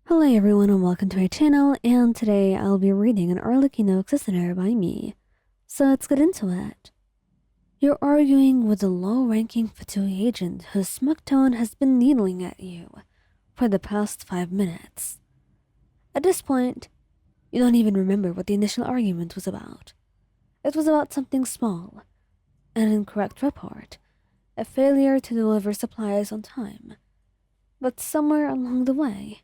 Hello everyone and welcome to my channel, and today I'll be reading an Arlecchino listener by me. So let's get into it. You're arguing with a low-ranking Fatui agent whose smug tone has been needling at you for the past 5 minutes. At this point, you don't even remember what the initial argument was about. It was about something small, an incorrect report, a failure to deliver supplies on time. But somewhere along the way,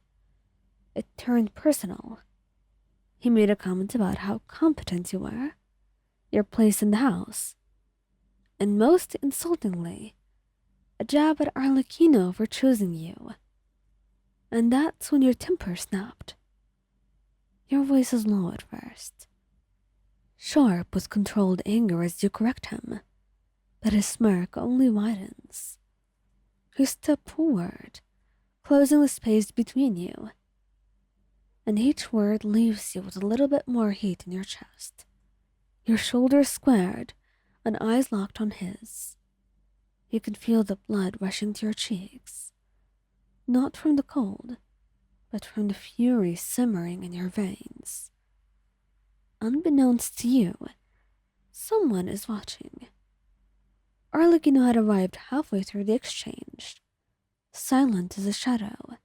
it turned personal. He made a comment about how competent you were, your place in the house, and most insultingly, a jab at Arlecchino for choosing you. And that's when your temper snapped. Your voice is low at first, sharp with controlled anger as you correct him, but his smirk only widens. You step forward, closing the space between you, and each word leaves you with a little bit more heat in your chest. Your shoulders squared and eyes locked on his. You can feel the blood rushing to your cheeks, not from the cold, but from the fury simmering in your veins. Unbeknownst to you, someone is watching. Arlecchino had arrived halfway through the exchange, silent as a shadow.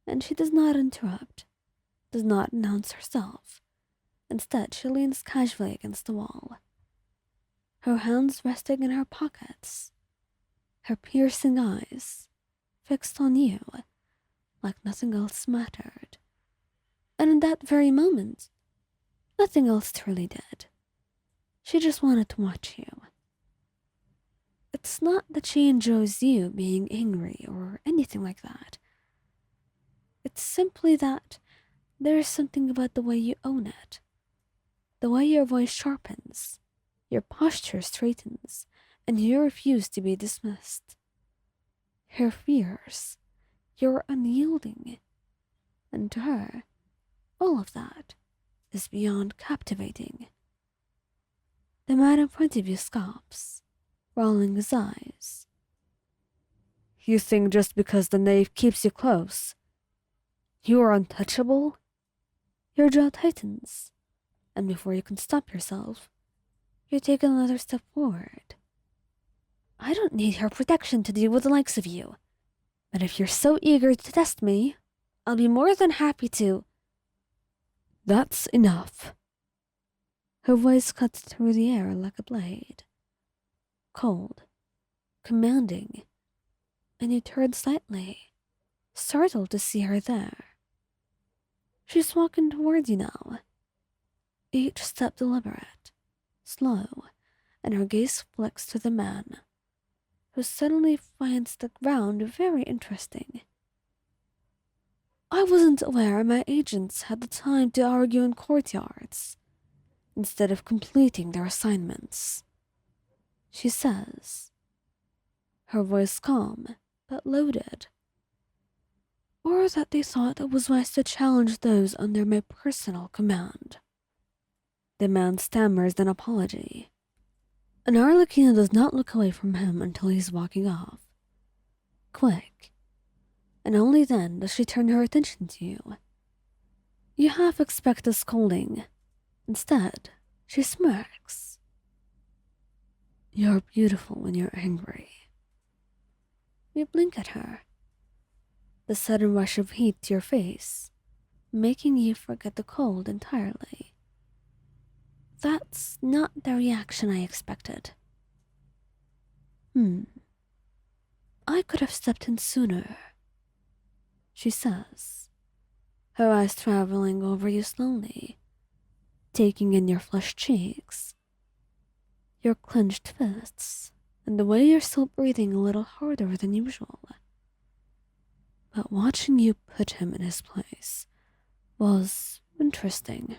And she does not interrupt, does not announce herself. Instead, she leans casually against the wall, her hands resting in her pockets, her piercing eyes fixed on you like nothing else mattered. And in that very moment, nothing else truly did. She just wanted to watch you. It's not that she enjoys you being angry or anything like that. It's simply that there is something about the way you own it. The way your voice sharpens, your posture straightens, and you refuse to be dismissed. Her fears, you're unyielding. And to her, all of that is beyond captivating. The man in front of you scoffs, rolling his eyes. You think just because the knave keeps you close, you are untouchable? Your jaw tightens, and before you can stop yourself, you take another step forward. I don't need her protection to deal with the likes of you, but if you're so eager to test me, I'll be more than happy to. That's enough. Her voice cuts through the air like a blade. Cold, commanding, and you turn slightly, startled to see her there. She's walking towards you now, each step deliberate, slow, and her gaze flicks to the man, who suddenly finds the ground very interesting. I wasn't aware my agents had the time to argue in courtyards, instead of completing their assignments, she says, her voice calm but loaded. Or that they thought it was wise to challenge those under my personal command. The man stammers an apology, and Arlecchino does not look away from him until he's walking off. Quick, and only then does she turn her attention to you. You half expect a scolding. Instead, she smirks. You're beautiful when you're angry. You blink at her, the sudden rush of heat to your face, making you forget the cold entirely. That's not the reaction I expected. I could have stepped in sooner, she says, her eyes traveling over you slowly, taking in your flushed cheeks, your clenched fists, and the way you're still breathing a little harder than usual. But watching you put him in his place was interesting.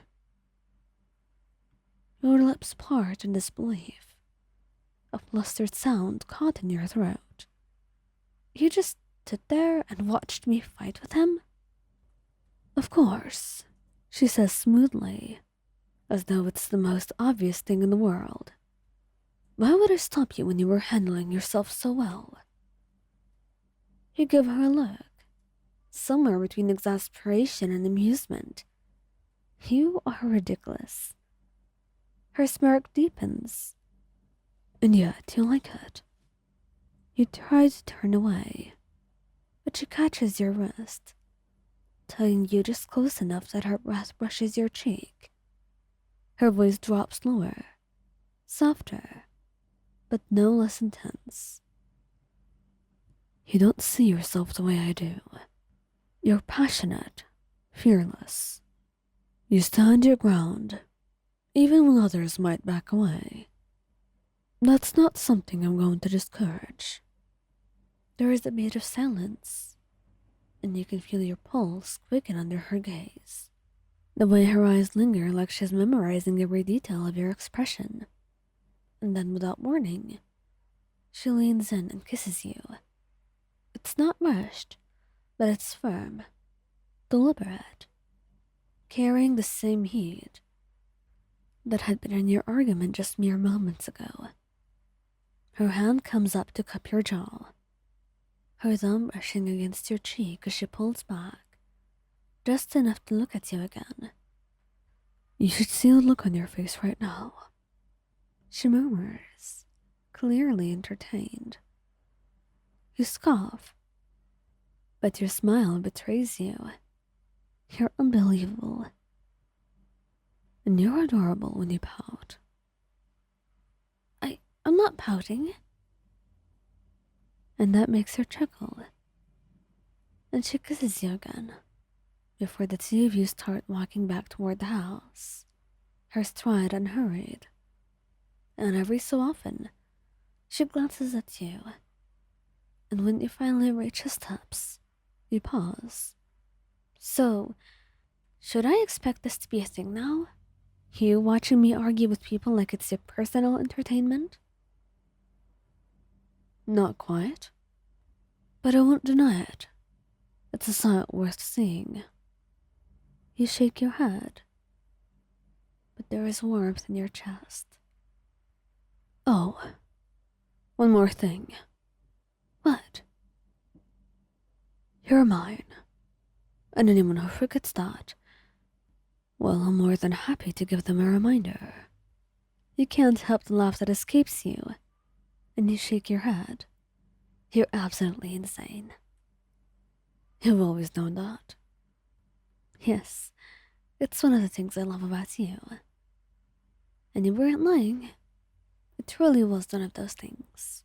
Your lips part in disbelief, a flustered sound caught in your throat. You just stood there and watched me fight with him? Of course, she says smoothly, as though it's the most obvious thing in the world. Why would I stop you when you were handling yourself so well? You give her a look, somewhere between exasperation and amusement. You are ridiculous. Her smirk deepens, and yet you like it. You try to turn away, but she catches your wrist, tugging you just close enough that her breath brushes your cheek. Her voice drops lower, softer, but no less intense. You don't see yourself the way I do. You're passionate, fearless. You stand your ground, even when others might back away. That's not something I'm going to discourage. There is a beat of silence, and you can feel your pulse quicken under her gaze. The way her eyes linger like she's memorizing every detail of your expression. And then, without warning, she leans in and kisses you. It's not rushed, but it's firm, deliberate, carrying the same heat that had been in your argument just mere moments ago. Her hand comes up to cup your jaw, her thumb brushing against your cheek as she pulls back, just enough to look at you again. You should see the look on your face right now, she murmurs, clearly entertained. You scoff, but your smile betrays you. You're unbelievable. And you're adorable when you pout. I'm not pouting. And that makes her chuckle. And she kisses you again, before the two of you start walking back toward the house, her stride unhurried. And every so often, she glances at you. And when you finally reach the steps, you pause. So, should I expect this to be a thing now? You watching me argue with people like it's your personal entertainment? Not quite. But I won't deny it. It's a sight worth seeing. You shake your head, but there is warmth in your chest. Oh, one more thing. What? You're mine. And anyone who forgets that, well, I'm more than happy to give them a reminder. You can't help the laugh that escapes you, and you shake your head. You're absolutely insane. You've always known that. Yes, it's one of the things I love about you. And you weren't lying. It truly was one of those things.